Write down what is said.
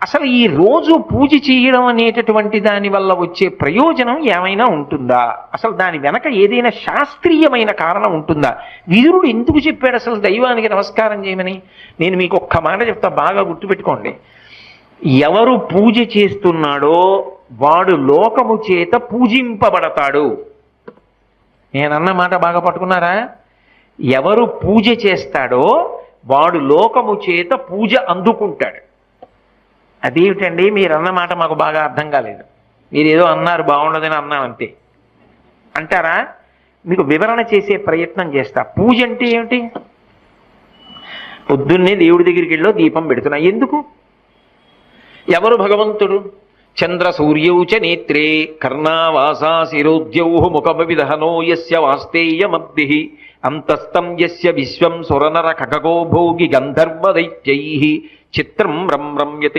అసలు ఈ రోజు పూజ చేయడం అనేటటువంటి దాని వల్ల వచ్చే ప్రయోజనం ఏమైనా ఉంటుందా? అసలు దాని వెనక ఏదైనా శాస్త్రీయమైన కారణం ఉంటుందా? విదురుడు ఎందుకు చెప్పాడు అసలు దైవానికి నమస్కారం చేయమని? నేను మీకు ఒక్క మాట చెప్తా, బాగా గుర్తుపెట్టుకోండి. ఎవరు పూజ చేస్తున్నాడో వాడు లోకము చేత పూజింపబడతాడు. నేనన్న మాట బాగా పట్టుకున్నారా? ఎవరు పూజ చేస్తాడో వాడు లోకము చేత పూజ అందుకుంటాడు. అదేమిటండి మీరు అన్నమాట మాకు బాగా అర్థం కాలేదు, మీరు ఏదో అన్నారు బాగుండదని అన్నాం అంతే అంటారా? మీకు వివరణ చేసే ప్రయత్నం చేస్తా. పూజ అంటే ఏమిటి? పొద్దున్నే దేవుడి దగ్గరికి వెళ్ళో దీపం పెడుతున్నా. ఎందుకు? ఎవరు భగవంతుడు? చంద్ర సూర్యౌచ నేత్రే కర్ణావాసా శిరోద్యౌ ముఖమవిదహనో యస్య వాస్తేయమద్భిః అంతస్తం యస్య విశ్వం సురనర ఖగో భోగి గంధర్వ దైత్యైః చిత్రం రమ్యతి